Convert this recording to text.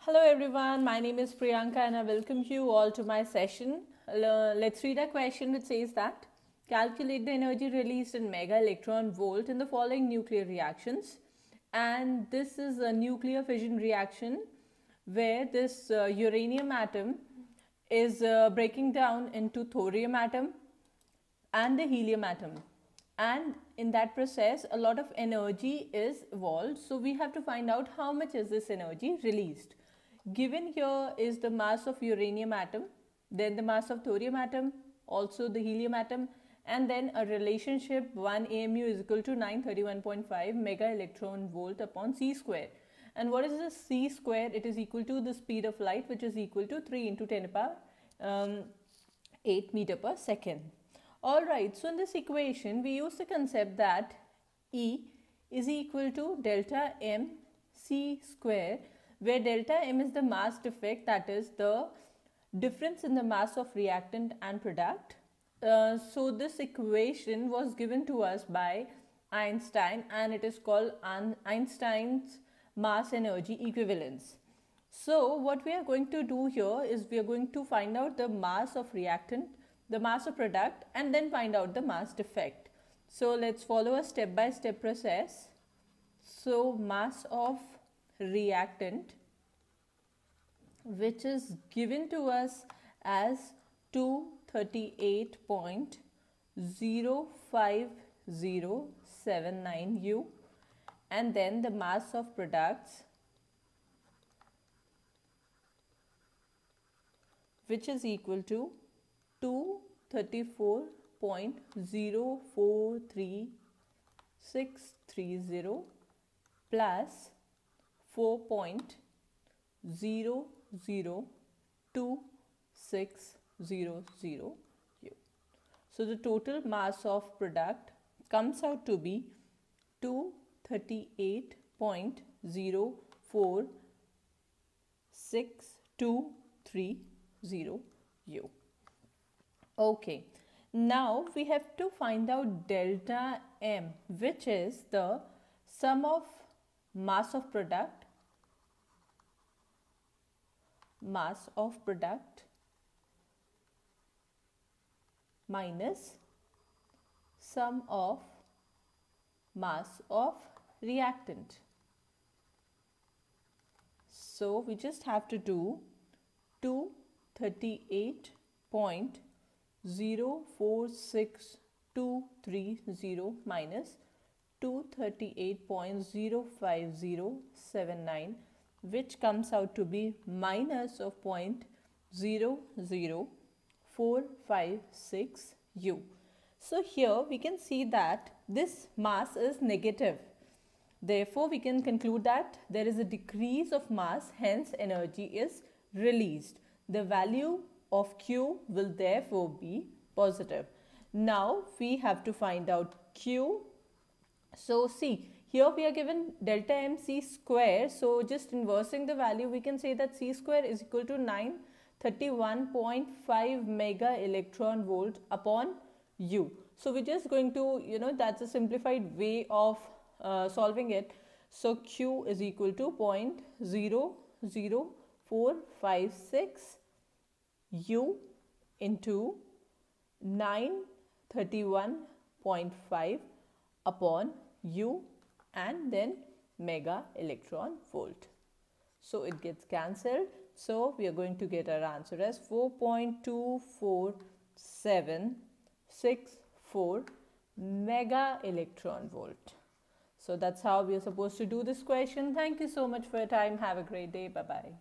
Hello everyone, my name is Priyanka and I welcome you all to my session. Let's read a question which says that calculate the energy released in mega electron volt in the following nuclear reactions. And this is a nuclear fission reaction where this uranium atom is breaking down into thorium atom and the helium atom, and in that process a lot of energy is evolved. So we have to find out how much is this energy released. Given here is the mass of uranium atom, then the mass of thorium atom, also the helium atom, and then a relationship 1 AMU is equal to 931.5 mega electron volt upon c square. And what is the c square? It is equal to the speed of light, which is equal to 3 into 10 power 8 meter per second. Alright, so in this equation we use the concept that E is equal to delta m c square, where delta m is the mass defect, that is the difference in the mass of reactant and product. So this equation was given to us by Einstein and it is called Einstein's mass energy equivalence. So what we are going to do here is we are going to find out the mass of reactant, the mass of product, and then find out the mass defect. So let's follow a step-by-step process. So mass of reactant, which is given to us as 238.05079 U, and then the mass of products, which is equal to 234.043630 plus 4.00260 U. So the total mass of product comes out to be 238.04623 U. Okay, now we have to find out delta M, which is the sum of mass of product minus sum of mass of reactant. So we just have to do 238.04623 minus 238.05079, which comes out to be minus of 0.00456 U. So here we can see that this mass is negative. Therefore, we can conclude that there is a decrease of mass, hence energy is released. The value of Q will therefore be positive. Now we have to find out Q. So see, here we are given delta m c square. So just inversing the value, we can say that c square is equal to 931.5 mega electron volt upon U. So we're just going to, that's a simplified way of solving it. So Q is equal to 0.00456 U into 931.5 upon U and then mega electron volt. So it gets cancelled. So we are going to get our answer as 4.24764 mega electron volt. So that's how we are supposed to do this question. Thank you so much for your time. Have a great day. Bye-bye.